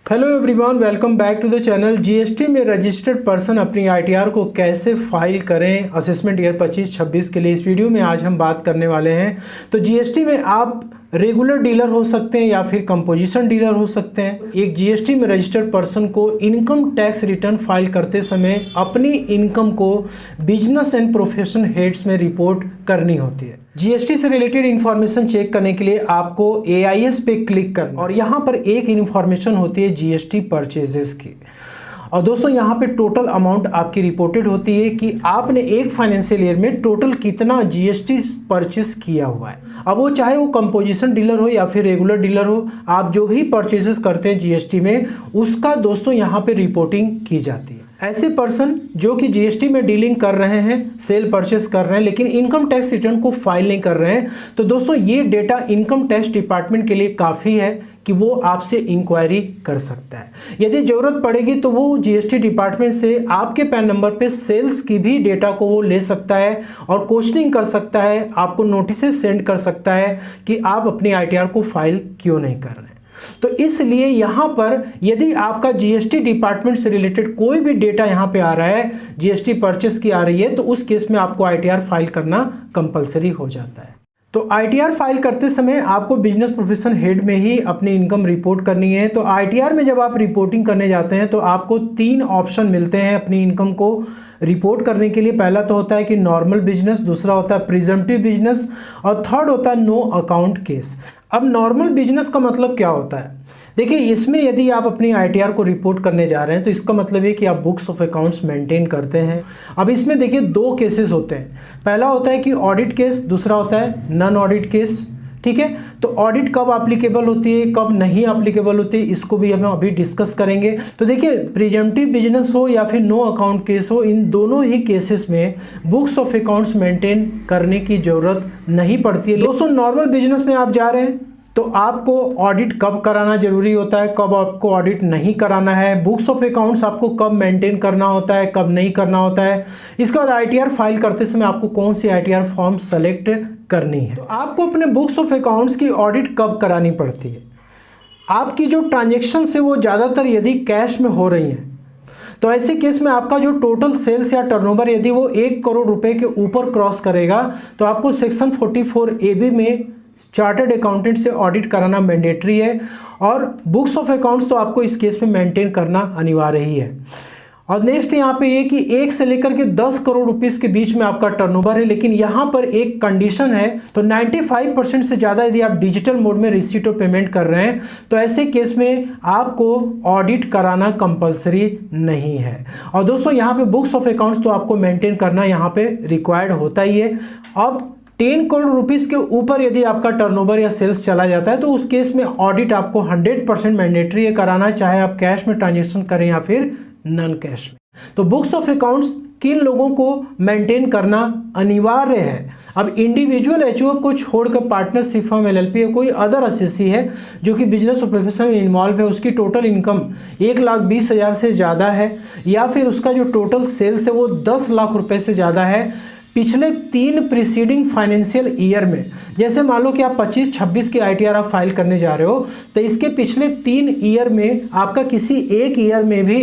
Hello everyone, welcome back to the channel. GST में registered person अपनी ITR को कैसे फाइल करें असेसमेंट ईयर 25-26 के लिए, इस वीडियो में आज हम बात करने वाले हैं। तो जीएसटी में आप रेगुलर डीलर हो सकते हैं या फिर कंपोजिशन डीलर हो सकते हैं। एक जीएसटी में रजिस्टर्ड पर्सन को इनकम टैक्स रिटर्न फाइल करते समय अपनी इनकम को बिजनेस एंड प्रोफेशन हेड्स में रिपोर्ट करनी होती है। जीएसटी से रिलेटेड इन्फॉर्मेशन चेक करने के लिए आपको एआईएस पे क्लिक करना और यहाँ पर एक इन्फॉर्मेशन होती है जीएसटी परचेजेस की। और दोस्तों यहाँ पे टोटल अमाउंट आपकी रिपोर्टेड होती है कि आपने एक फाइनेंशियल ईयर में टोटल कितना जीएसटी परचेस किया हुआ है। अब वो चाहे वो कंपोजिशन डीलर हो या फिर रेगुलर डीलर हो, आप जो भी परचेजेस करते हैं जीएसटी में उसका दोस्तों यहाँ पे रिपोर्टिंग की जाती है। ऐसे पर्सन जो कि जीएसटी में डीलिंग कर रहे हैं, सेल परचेस कर रहे हैं लेकिन इनकम टैक्स रिटर्न को फाइल नहीं कर रहे हैं, तो दोस्तों ये डेटा इनकम टैक्स डिपार्टमेंट के लिए काफ़ी है कि वो आपसे इंक्वायरी कर सकता है। यदि ज़रूरत पड़ेगी तो वो जीएसटी डिपार्टमेंट से आपके पैन नंबर पे सेल्स की भी डेटा को वो ले सकता है और क्वेश्चनिंग कर सकता है, आपको नोटिसेस सेंड कर सकता है कि आप अपनी आईटीआर को फाइल क्यों नहीं कर रहे हैं। तो इसलिए यहाँ पर यदि आपका जीएसटी डिपार्टमेंट से रिलेटेड कोई भी डेटा यहाँ पे आ रहा है, जीएसटी परचेस की आ रही है, तो उस केस में आपको आईटीआर फाइल करना कंपलसरी हो जाता है। तो आईटीआर फाइल करते समय आपको बिजनेस प्रोफेशन हेड में ही अपनी इनकम रिपोर्ट करनी है। तो आईटीआर में जब आप रिपोर्टिंग करने जाते हैं तो आपको 3 ऑप्शन मिलते हैं अपनी इनकम को रिपोर्ट करने के लिए। पहला तो होता है कि नॉर्मल बिजनेस, दूसरा होता है प्रिजम्पटिव बिजनेस और थर्ड होता है नो अकाउंट केस। अब नॉर्मल बिजनेस का मतलब क्या होता है? देखिए, इसमें यदि आप अपनी आईटीआर को रिपोर्ट करने जा रहे हैं तो इसका मतलब है कि आप बुक्स ऑफ अकाउंट्स मेंटेन करते हैं। अब इसमें देखिए 2 केसेस होते हैं। पहला होता है कि ऑडिट केस, दूसरा होता है नॉन ऑडिट केस। ठीक है, तो ऑडिट कब एप्लीकेबल होती है, कब नहीं एप्लीकेबल होती है, इसको भी हम अभी डिस्कस करेंगे। तो देखिए, प्रिजम्पटिव बिजनेस हो या फिर नो अकाउंट केस हो, इन दोनों ही केसेस में बुक्स ऑफ अकाउंट्स मेंटेन करने की जरूरत नहीं पड़ती है। दोस्तों, नॉर्मल बिजनेस में आप जा रहे हैं तो आपको ऑडिट कब कराना जरूरी होता है, कब आपको ऑडिट नहीं कराना है, बुक्स ऑफ अकाउंट्स आपको कब मेंटेन करना होता है, कब नहीं करना होता है। इसके बाद आईटीआर फाइल करते समय आपको कौन सी आईटीआर फॉर्म सेलेक्ट करनी है। तो आपको अपने बुक्स ऑफ अकाउंट्स की ऑडिट कब करानी पड़ती है? आपकी जो ट्रांजेक्शन है वो ज़्यादातर यदि कैश में हो रही हैं तो ऐसे केस में आपका जो टोटल सेल्स या टर्नओवर यदि वो 1 करोड़ रुपए के ऊपर क्रॉस करेगा तो आपको सेक्शन 44AB में चार्टर्ड अकाउंटेंट से ऑडिट कराना मैंडेटरी है और बुक्स ऑफ अकाउंट्स तो आपको इस केस में मेंटेन करना अनिवार्य ही है। और नेक्स्ट यहाँ पे ये कि 1 से लेकर के 10 करोड़ रुपीस के बीच में आपका टर्नओवर है, लेकिन यहाँ पर एक कंडीशन है। तो 95% से ज़्यादा यदि आप डिजिटल मोड में रिसीट और पेमेंट कर रहे हैं तो ऐसे केस में आपको ऑडिट कराना कंपलसरी नहीं है। और दोस्तों, यहाँ पे बुक्स ऑफ अकाउंट्स तो आपको मेंटेन करना यहाँ पे रिक्वायर्ड होता ही है। अब 10 करोड़ रुपीस के ऊपर यदि आपका टर्नओवर या सेल्स चला जाता है तो उस केस में ऑडिट आपको 100% मैंडेटरी है कराना, चाहे आप कैश में ट्रांजेक्शन करें या फिर नॉन कैश में। तो बुक्स ऑफ अकाउंट्स किन लोगों को मेंटेन करना अनिवार्य है? अब इंडिविजुअल एचओएफ को छोड़कर पार्टनरशिप फर्म, एलएलपी या कोई अदर एसएससी है जो कि बिजनेस और प्रोफेशन में इन्वॉल्व है, उसकी टोटल इनकम 1,20,000 से ज़्यादा है या फिर उसका जो टोटल सेल्स है वो 10 लाख रुपए से ज़्यादा है पिछले 3 प्रीसीडिंग फाइनेंशियल ईयर में। जैसे मान लो कि आप 25-26 की आईटीआर आप फाइल करने जा रहे हो तो इसके पिछले 3 ईयर में आपका किसी एक ईयर में भी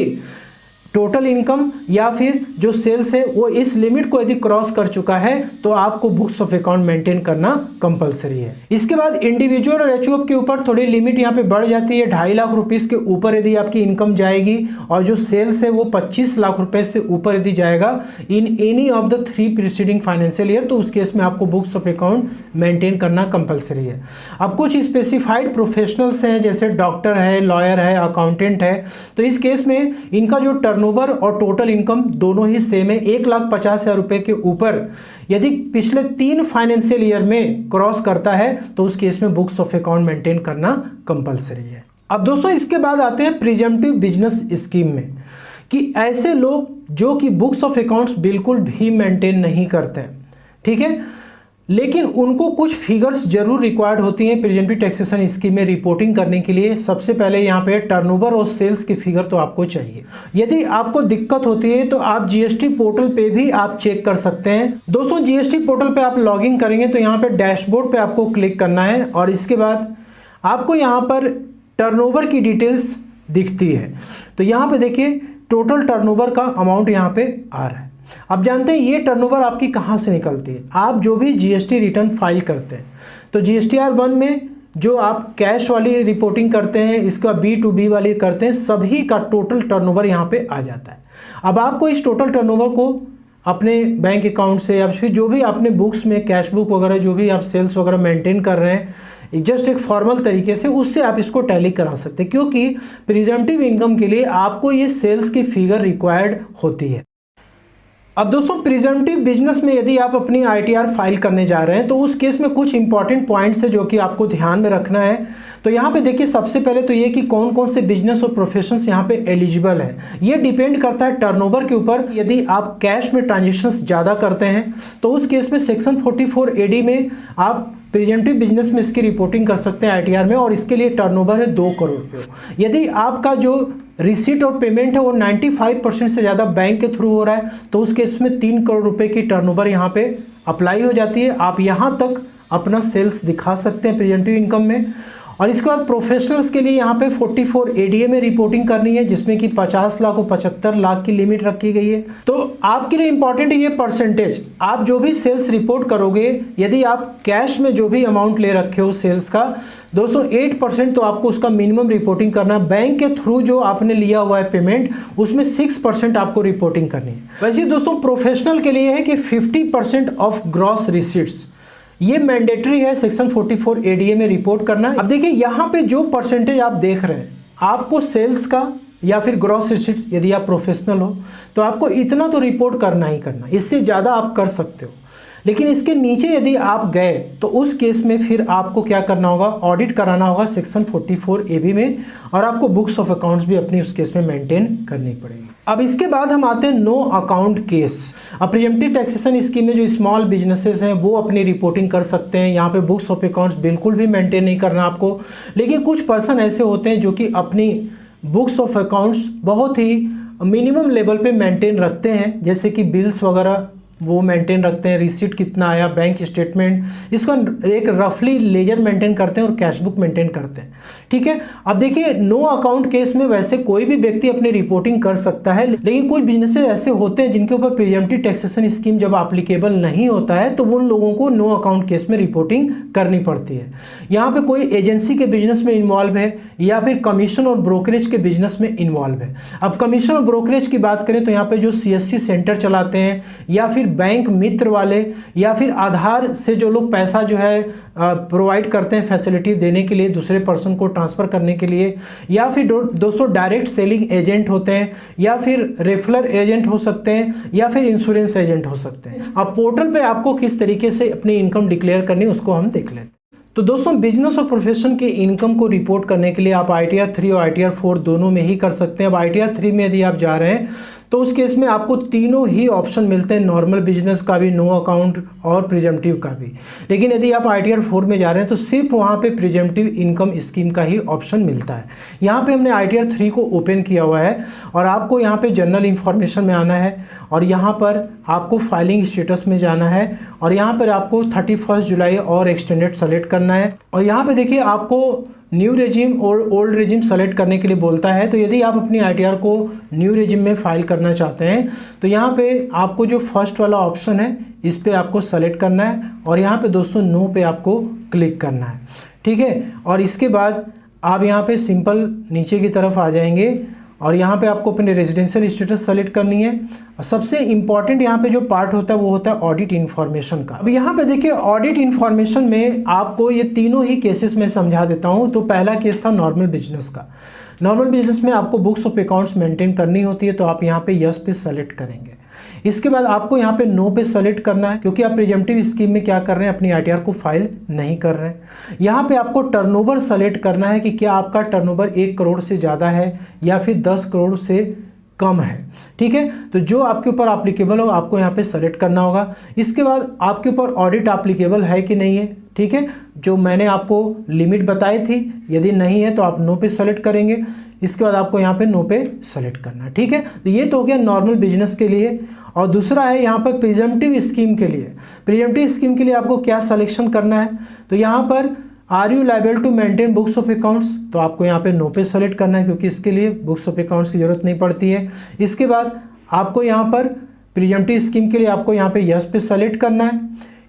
टोटल इनकम या फिर जो सेल्स है वो इस लिमिट को यदि क्रॉस कर चुका है तो आपको बुक्स ऑफ अकाउंट मेंटेन करना कंपलसरी है। इसके बाद इंडिविजुअल और एचओएफ के ऊपर थोड़ी लिमिट यहाँ पे बढ़ जाती है। 2.5 लाख रुपीस के ऊपर यदि आपकी इनकम जाएगी और जो सेल्स है वो 25 लाख रुपए से ऊपर यदि जाएगा in any of the 3 preceding financial year तो उस केस में आपको बुक्स ऑफ अकाउंट मेंटेन करना कंपलसरी है। अब कुछ स्पेसिफाइड प्रोफेशनल्स हैं जैसे डॉक्टर है, लॉयर है, अकाउंटेंट है, तो इस केस में इनका जो टर्नओवर और टोटल इनकम दोनों ही सेम है। 1,50,000 रुपए के ऊपर यदि पिछले 3 फाइनेंशियल ईयर में क्रॉस करता है तो उस केस में बुक्स ऑफ अकाउंट मेंटेन करना कंपलसरी है। अब दोस्तों, इसके बाद आते हैं प्रिजम्पटिव बिजनेस स्कीम में कि ऐसे लोग जो कि बुक्स ऑफ अकाउंट्स बिल्कुल भी मेंटेन नहीं करते हैं, ठीक है, लेकिन उनको कुछ फिगर्स जरूर रिक्वायर्ड होती हैं प्रिजम्पटिव टैक्सेशन स्कीम में रिपोर्टिंग करने के लिए। सबसे पहले यहाँ पे टर्नओवर और सेल्स की फिगर तो आपको चाहिए। यदि आपको दिक्कत होती है तो आप जीएसटी पोर्टल पे भी आप चेक कर सकते हैं। दोस्तों, जीएसटी पोर्टल पे आप लॉगिन करेंगे तो यहाँ पे डैशबोर्ड पे आपको क्लिक करना है और इसके बाद आपको यहाँ पर टर्नओवर की डिटेल्स दिखती है। तो यहाँ पे देखिए टोटल टर्नओवर का अमाउंट यहाँ पे आ रहा है। अब जानते हैं ये टर्नओवर आपकी कहाँ से निकलती है। आप जो भी जीएसटी रिटर्न फाइल करते हैं तो जीएसटीआर 1 में जो आप कैश वाली रिपोर्टिंग करते हैं, इसके बाद B2B वाली करते हैं, सभी का टोटल टर्नओवर यहाँ पे आ जाता है। अब आपको इस टोटल टर्नओवर को अपने बैंक अकाउंट से या फिर जो भी आपने बुक्स में कैश बुक वगैरह जो भी आप सेल्स वगैरह मेंटेन कर रहे हैं जस्ट एक फॉर्मल तरीके से, उससे आप इसको टैली करा सकते हैं, क्योंकि प्रिजम्पटिव इनकम के लिए आपको ये सेल्स की फिगर रिक्वायर्ड होती है। अब दोस्तों प्रिजम्पटिव बिजनेस में यदि आप अपनी आईटीआर फाइल करने जा रहे हैं तो उस केस में कुछ इंपॉर्टेंट पॉइंट्स है जो कि आपको ध्यान में रखना है। तो यहाँ पे देखिए सबसे पहले तो ये कि कौन कौन से बिजनेस और प्रोफेशंस यहाँ पे एलिजिबल है। ये डिपेंड करता है टर्नओवर के ऊपर। यदि आप कैश में ट्रांजेक्शन्स ज़्यादा करते हैं तो उस केस में सेक्शन 44 AD में आप प्रिजम्पटिव बिजनेस में इसकी रिपोर्टिंग कर सकते हैं आईटीआर में, और इसके लिए टर्नओवर है 2 करोड़ रुपये। यदि आपका जो रिसीट और पेमेंट है वो 95% से ज़्यादा बैंक के थ्रू हो रहा है तो उस केस में 3 करोड़ रुपए की टर्नओवर यहाँ पे अप्लाई हो जाती है। आप यहाँ तक अपना सेल्स दिखा सकते हैं प्रिजम्पटिव इनकम में। और इसके बाद प्रोफेशनल्स के लिए यहाँ पे 44 ADA में रिपोर्टिंग करनी है, जिसमें कि 50 लाख और 75 लाख की लिमिट रखी गई है। तो आपके लिए इंपॉर्टेंट है ये परसेंटेज। आप जो भी सेल्स रिपोर्ट करोगे, यदि आप कैश में जो भी अमाउंट ले रखे हो सेल्स का, दोस्तों 8% तो आपको उसका मिनिमम रिपोर्टिंग करना है। बैंक के थ्रू जो आपने लिया हुआ है पेमेंट, उसमें 6% आपको रिपोर्टिंग करनी है। वैसे दोस्तों प्रोफेशनल के लिए है कि 50% ऑफ ग्रॉस रिसीट्स, ये मैंडेटरी है सेक्शन 44 ADA में रिपोर्ट करना है। अब देखिए यहाँ पे जो परसेंटेज आप देख रहे हैं, आपको सेल्स का या फिर ग्रॉस रिसीट्स, यदि आप प्रोफेशनल हो तो आपको इतना तो रिपोर्ट करना ही करना, इससे ज़्यादा आप कर सकते हो। लेकिन इसके नीचे यदि आप गए तो उस केस में फिर आपको क्या करना होगा, ऑडिट कराना होगा सेक्शन 44 AB में, और आपको बुक्स ऑफ अकाउंट्स भी अपनी उस केस में मेंटेन करनी पड़ेगी। अब इसके बाद हम आते हैं नो अकाउंट केस। अब प्रिएम्प्टिव टैक्सेशन स्कीम में जो स्मॉल बिजनेसेस हैं वो अपनी रिपोर्टिंग कर सकते हैं। यहाँ पे बुक्स ऑफ अकाउंट्स बिल्कुल भी मेंटेन नहीं करना आपको। लेकिन कुछ पर्सन ऐसे होते हैं जो कि अपनी बुक्स ऑफ अकाउंट्स बहुत ही मिनिमम लेवल पे मेंटेन रखते हैं, जैसे कि बिल्स वगैरह वो मेंटेन रखते हैं, रिसीट कितना आया, बैंक स्टेटमेंट, इसका एक रफली लेजर मेंटेन करते हैं और कैश बुक मेंटेन करते हैं। ठीक है। अब देखिए नो अकाउंट केस में वैसे कोई भी व्यक्ति अपनी रिपोर्टिंग कर सकता है, लेकिन कुछ बिजनेसेस ऐसे होते हैं जिनके ऊपर प्रिएम्प्टिव टैक्सेशन स्कीम जब एप्लीकेबल नहीं होता है तो उन लोगों को नो अकाउंट केस में रिपोर्टिंग करनी पड़ती है। यहाँ पे कोई एजेंसी के बिजनेस में इन्वॉल्व है या फिर कमीशन और ब्रोकरेज के बिजनेस में इन्वॉल्व है। अब कमीशन और ब्रोकरेज की बात करें तो यहाँ पे जो CSC सेंटर चलाते हैं या फिर बैंक मित्र वाले या फिर आधार से जो लोग पैसा जो है प्रोवाइड करते हैं फैसिलिटी देने के लिए दूसरे पर्सन को ट्रांसफ़र करने के लिए, या फिर दोस्तों डायरेक्ट सेलिंग एजेंट होते हैं, या फिर रेफरल एजेंट हो सकते हैं, या फिर इंश्योरेंस एजेंट हो सकते हैं। अब पोर्टल पे आपको किस तरीके से अपनी इनकम डिक्लेयर करनी है उसको हम देख लेते हैं। तो दोस्तों बिजनेस और प्रोफेशन के इनकम को रिपोर्ट करने के लिए आप ITR 3 और ITR 4 दोनों में ही कर सकते हैं। अब ITR 3 में यदि आप जा रहे हैं तो उस केस में आपको तीनों ही ऑप्शन मिलते हैं, नॉर्मल बिजनेस का भी, नो अकाउंट और प्रिजम्पटिव का भी। लेकिन यदि आप ITR 4 में जा रहे हैं तो सिर्फ वहाँ पे प्रिजम्पटिव इनकम स्कीम का ही ऑप्शन मिलता है। यहाँ पे हमने ITR 3 को ओपन किया हुआ है और आपको यहाँ पे जनरल इन्फॉर्मेशन में आना है और यहाँ पर आपको फाइलिंग स्टेटस में जाना है और यहाँ पर आपको 31 जुलाई और एक्सटेंडेड सेलेक्ट करना है। और यहाँ पे देखिए आपको न्यू रेजिम और ओल्ड रेजिम सेलेक्ट करने के लिए बोलता है। तो यदि आप अपनी ITR को न्यू रेजिम में फाइल करना चाहते हैं तो यहाँ पे आपको जो फर्स्ट वाला ऑप्शन है इस पे आपको सेलेक्ट करना है और यहाँ पे दोस्तों नो पे आपको क्लिक करना है। ठीक है। और इसके बाद आप यहाँ पे सिंपल नीचे की तरफ आ जाएंगे और यहाँ पे आपको अपने रेजिडेंशियल स्टेटस सेलेक्ट करनी है। और सबसे इम्पॉर्टेंट यहाँ पे जो पार्ट होता है वो होता है ऑडिट इन्फॉर्मेशन का। अब यहाँ पे देखिए ऑडिट इन्फॉर्मेशन में आपको ये तीनों ही केसेस में समझा देता हूँ। तो पहला केस था नॉर्मल बिजनेस का। नॉर्मल बिजनेस में आपको बुक्स ऑफ अकाउंट्स मेंटेन करनी होती है तो आप यहाँ पे यस पे सेलेक्ट करेंगे। इसके बाद आपको यहाँ पे नो पे सेलेक्ट करना है क्योंकि आप प्रिजम्पटिव स्कीम में क्या कर रहे हैं, अपनी ITR को फाइल नहीं कर रहे हैं। यहाँ पे आपको टर्नओवर सेलेक्ट करना है कि क्या आपका टर्नओवर 1 करोड़ से ज़्यादा है या फिर 10 करोड़ से कम है। ठीक है। तो जो आपके ऊपर एप्लीकेबल हो आपको यहाँ पे सेलेक्ट करना होगा। इसके बाद आपके ऊपर ऑडिट एप्लीकेबल है कि नहीं है। ठीक है। जो मैंने आपको लिमिट बताई थी, यदि नहीं है तो आप नो पे सेलेक्ट करेंगे। इसके बाद आपको यहाँ पे नो पे सेलेक्ट करना है। ठीक है। तो ये तो हो गया नॉर्मल बिजनेस के लिए। और दूसरा है यहाँ पर प्रिजम्पटिव स्कीम के लिए। प्रिजम्पटिव स्कीम के लिए आपको क्या सिलेक्शन करना है, तो यहाँ पर are you liable to maintain books of accounts, तो आपको यहाँ पे नो पे सेलेक्ट करना है क्योंकि इसके लिए बुक्स ऑफ अकाउंट्स की जरूरत नहीं पड़ती है। इसके बाद आपको यहाँ पर प्रीएम्प्टिव स्कीम के लिए आपको यहाँ पे यस पे सेलेक्ट करना है।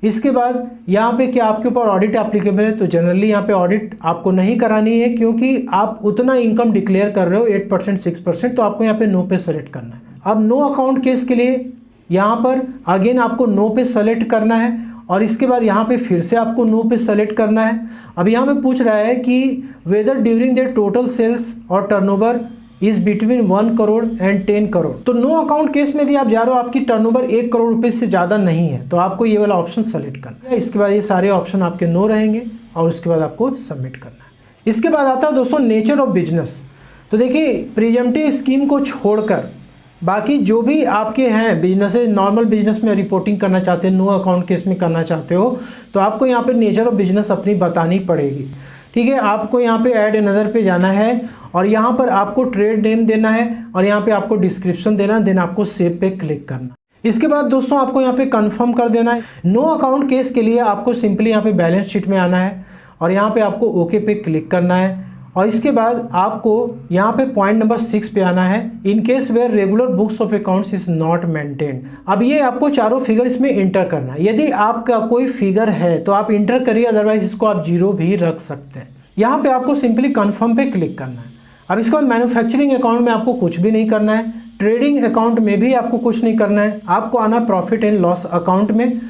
इसके बाद यहाँ पे क्या आपके ऊपर ऑडिट एप्लीकेबल है, तो जनरली यहाँ पे ऑडिट आपको नहीं करानी है क्योंकि आप उतना इनकम डिक्लेयर कर रहे हो 8% 6%, तो आपको यहाँ पे नो पे सेलेक्ट करना है। अब नो अकाउंट केस के लिए यहाँ पर अगेन आपको नो पे सेलेक्ट करना है और इसके बाद यहाँ पे फिर से आपको नो पे सेलेक्ट करना है। अब यहाँ पे पूछ रहा है कि whether during their total sales और turnover is between 1 crore and 10 crore. तो नो अकाउंट केस में यदि आप जा रहे हो आपकी टर्नओवर 1 करोड़ रुपए से ज़्यादा नहीं है तो आपको ये वाला ऑप्शन सेलेक्ट करना है। इसके बाद ये सारे ऑप्शन आपके नो रहेंगे और उसके बाद आपको सबमिट करना है। इसके बाद आता है दोस्तों नेचर ऑफ बिजनेस। तो देखिए प्रीएम्प्टिव स्कीम को छोड़कर बाकी जो भी आपके हैं बिजनेस, नॉर्मल बिजनेस में रिपोर्टिंग करना चाहते हैं, नो अकाउंट केस में करना चाहते हो तो आपको यहाँ पे नेचर ऑफ बिजनेस अपनी बतानी पड़ेगी। ठीक है, आपको यहाँ पे ऐड अनदर पे जाना है और यहाँ पर आपको ट्रेड नेम देना है और यहाँ पे आपको डिस्क्रिप्शन देना है, देन आपको सेव पे क्लिक करना। इसके बाद दोस्तों आपको यहाँ पे कंफर्म कर देना है। नो अकाउंट केस के लिए आपको सिंपली यहाँ पे बैलेंस शीट में आना है और यहाँ पे आपको ओके पे क्लिक करना है और इसके बाद आपको यहाँ पे पॉइंट नंबर 6 पे आना है, in case where regular books of accounts is not maintain. अब ये आपको चारों फिगर इसमें इंटर करना है। यदि आपका कोई फिगर है तो आप इंटर करिए, अदरवाइज इसको आप 0 भी रख सकते हैं। यहाँ पे आपको सिंपली कन्फर्म पे क्लिक करना है। अब इसके बाद मैन्युफैक्चरिंग अकाउंट में आपको कुछ भी नहीं करना है, ट्रेडिंग अकाउंट में भी आपको कुछ नहीं करना है, आपको आना प्रॉफिट एंड लॉस अकाउंट में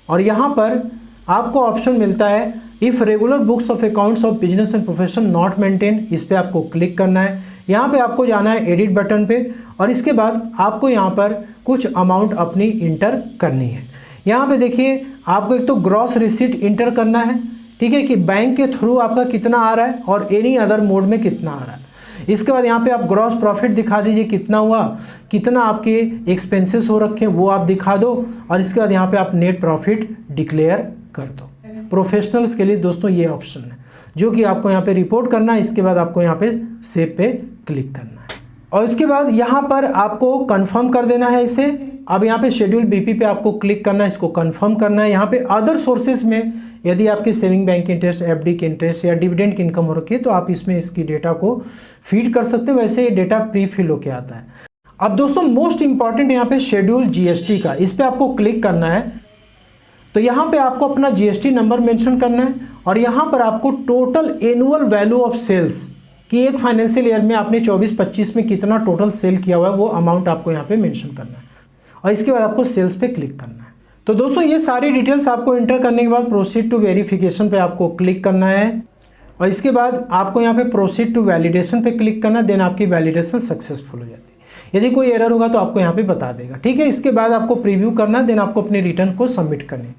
और यहाँ पर आपको ऑप्शन मिलता है if regular books of accounts of business and profession not maintain, इस पर आपको क्लिक करना है। यहाँ पे आपको जाना है एडिट बटन पे और इसके बाद आपको यहाँ पर कुछ अमाउंट अपनी इंटर करनी है। यहाँ पे देखिए आपको एक तो ग्रॉस रिसीट इंटर करना है, ठीक है, कि बैंक के थ्रू आपका कितना आ रहा है और एनी अदर मोड में कितना आ रहा है। इसके बाद यहाँ पे आप ग्रॉस प्रॉफिट दिखा दीजिए कितना हुआ, कितना आपके एक्सपेंसेस हो रखे हैं वो आप दिखा दो और इसके बाद यहाँ पे आप नेट प्रॉफिट डिक्लेयर कर दो। प्रोफेशनल्स के लिए दोस्तों ये ऑप्शन है जो कि आपको यहाँ पे रिपोर्ट करना है। इसके बाद आपको यहाँ पे सेव पे क्लिक करना है और इसके बाद यहाँ पर आपको कंफर्म कर देना है इसे। अब यहाँ पे शेड्यूल बीपी पे आपको क्लिक करना है, इसको कंफर्म करना है। यहाँ पे अदर सोर्सेज में यदि आपके सेविंग बैंक इंटरेस्ट, एफडी के इंटरेस्ट या डिविडेंड की इनकम हो रखी है तो आप इसमें इसकी डेटा को फीड कर सकते हो, वैसे ये डेटा प्री फिल होके आता है। अब दोस्तों मोस्ट इंपॉर्टेंट यहाँ पे शेड्यूल जीएसटी का, इस पर आपको क्लिक करना है। तो यहाँ पे आपको अपना जीएसटी नंबर मेंशन करना है और यहाँ पर आपको total annual value of sales कि एक फाइनेंशियल ईयर में आपने 24-25 में कितना टोटल सेल किया हुआ है वो अमाउंट आपको यहाँ पे मेंशन करना है और इसके बाद आपको सेल्स पे क्लिक करना है। तो दोस्तों ये सारी डिटेल्स आपको एंटर करने के बाद प्रोसीड टू वेरिफिकेशन पे आपको क्लिक करना है और इसके बाद आपको यहाँ पे प्रोसीड टू वैलिडेशन पे क्लिक करना, देन आपकी वैलिडेशन सक्सेसफुल हो जाती है। यदि कोई एरर होगा तो आपको यहाँ पे बता देगा, ठीक है। इसके बाद आपको प्रीव्यू करना, देन आपको अपने रिटर्न को सबमिट करनी।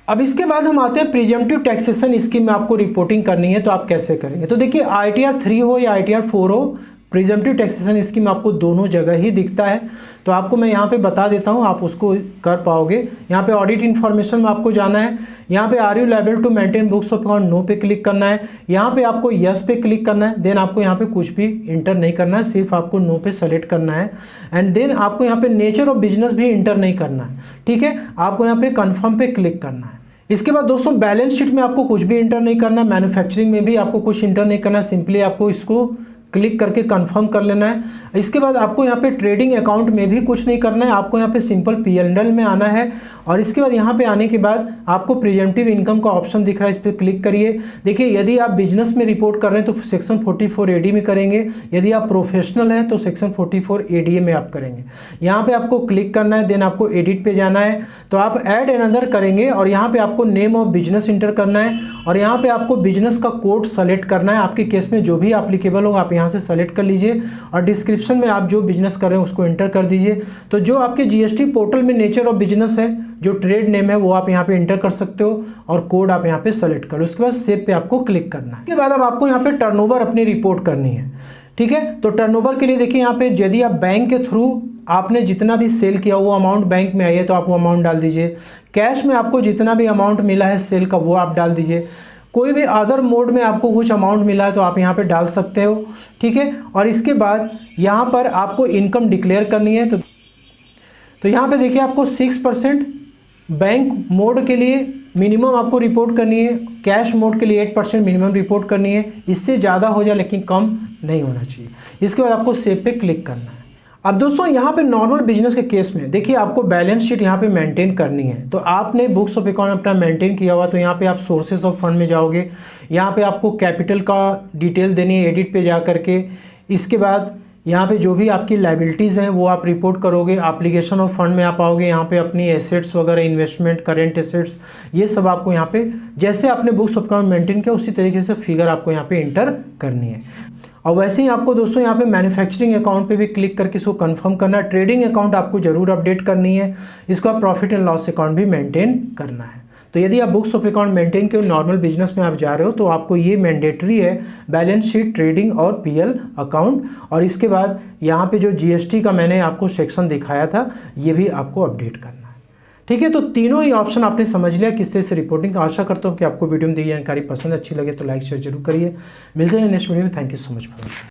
अब इसके बाद हम आते हैं प्रीएम्प्टिव टैक्सेशन स्कीम में आपको रिपोर्टिंग करनी है तो आप कैसे करेंगे। तो देखिए ITR 3 हो या ITR 4 हो, प्रीएम्प्टिव टैक्सेशन स्कीम आपको दोनों जगह ही दिखता है। तो आपको मैं यहाँ पे बता देता हूँ, आप उसको कर पाओगे। यहाँ पे ऑडिट इन्फॉर्मेशन में आपको जाना है, यहाँ पे are you liable to maintain books of account, no पे क्लिक करना है। यहाँ पे आपको यस पे क्लिक करना है, देन आपको यहाँ पे कुछ भी इंटर नहीं करना है, सिर्फ आपको नो पे सेलेक्ट करना है एंड देन आपको यहाँ पे नेचर ऑफ बिजनेस भी इंटर नहीं करना है, ठीक है। आपको यहाँ पे कन्फर्म पे क्लिक करना है। इसके बाद दोस्तों बैलेंस शीट में आपको कुछ भी इंटर नहीं करना, मैन्युफैक्चरिंग में भी आपको कुछ इंटर नहीं करना, सिंपली आपको इसको क्लिक करके कंफर्म कर लेना है। इसके बाद आपको यहाँ पे ट्रेडिंग अकाउंट में भी कुछ नहीं करना है, आपको यहाँ पे सिंपल P&L में आना है और इसके बाद यहाँ पे आने के बाद आपको प्रीएम्प्टिव इनकम का ऑप्शन दिख रहा है, इस पर क्लिक करिए। देखिए यदि आप बिजनेस में रिपोर्ट कर रहे हैं तो सेक्शन 44 AD में करेंगे, यदि आप प्रोफेशनल हैं तो सेक्शन 44 ADA में आप करेंगे। यहाँ पे आपको क्लिक करना है, देन आपको एडिट पे जाना है तो आप ऐड अनदर करेंगे और यहाँ पे आपको नेम ऑफ बिजनेस इंटर करना है और यहाँ पे आपको बिजनेस का कोड सेलेक्ट करना है। आपके केस में जो भी एप्लीकेबल होगा आप यहाँ से सेलेक्ट कर लीजिए और डिस्क्रिप्शन में आप जो बिजनेस कर रहे हैं उसको एंटर कर दीजिए। तो जो आपके जीएसटी पोर्टल में नेचर ऑफ बिजनेस है, जो ट्रेड नेम है वो आप यहाँ पे एंटर कर सकते हो और कोड आप यहाँ पे सेलेक्ट करो। उसके बाद सेव पे आपको क्लिक करना है। इसके बाद अब आपको यहाँ पे टर्नओवर अपनी रिपोर्ट करनी है, ठीक है। तो टर्नओवर के लिए देखिए यहाँ पे यदि आप बैंक के थ्रू आपने जितना भी सेल किया वो अमाउंट बैंक में आई है तो आप वो अमाउंट डाल दीजिए। कैश में आपको जितना भी अमाउंट मिला है सेल का वो आप डाल दीजिए। कोई भी अदर मोड में आपको कुछ अमाउंट मिला है तो आप यहाँ पे डाल सकते हो, ठीक है। और इसके बाद यहाँ पर आपको इनकम डिक्लेयर करनी है तो यहाँ पे देखिए आपको 6% बैंक मोड के लिए मिनिमम आपको रिपोर्ट करनी है, कैश मोड के लिए 8% मिनिमम रिपोर्ट करनी है, इससे ज़्यादा हो जाए लेकिन कम नहीं होना चाहिए। इसके बाद आपको सेव पे क्लिक करना है। अब दोस्तों यहाँ पे नॉर्मल बिजनेस के केस में देखिए आपको बैलेंस शीट यहाँ पे मेंटेन करनी है। तो आपने बुक्स ऑफ अकाउंट अपना मेंटेन किया हुआ, तो यहाँ पे आप सोर्सेज ऑफ फंड में जाओगे, यहाँ पे आपको कैपिटल का डिटेल देनी है एडिट पे जा करके। इसके बाद यहाँ पे जो भी आपकी लाइबिलिटीज़ हैं वो आप रिपोर्ट करोगे। एप्लीकेशन ऑफ फंड में आप आओगे, यहाँ पे अपनी एसेट्स वगैरह, इन्वेस्टमेंट, करेंट एसेट्स, ये सब आपको यहाँ पे जैसे आपने बुक्स ऑफ अकाउंट मेंटेन किया उसी तरीके से फिगर आपको यहाँ पे इंटर करनी है। और वैसे ही आपको दोस्तों यहाँ पे मैन्युफैक्चरिंग अकाउंट पे भी क्लिक करके इसको कंफर्म करना है। ट्रेडिंग अकाउंट आपको जरूर अपडेट करनी है। इसका प्रॉफिट एंड लॉस अकाउंट भी मेंटेन करना है। तो यदि आप बुक्स ऑफ अकाउंट मेंटेन के नॉर्मल बिजनेस में आप जा रहे हो तो आपको ये मैंडेटरी है, बैलेंस शीट, ट्रेडिंग और पीएल अकाउंट। और इसके बाद यहाँ पे जो जीएसटी का मैंने आपको सेक्शन दिखाया था ये भी आपको अपडेट करना है। ठीक है, तो तीनों ही ऑप्शन आपने समझ लिया किस तरह से रिपोर्टिंग। आशा करता हूँ कि आपको वीडियो में दी जानकारी पसंद अच्छी लगे तो लाइक शेयर जरूर करिए। मिलते हैं नेक्स्ट वीडियो में। Thank you so much.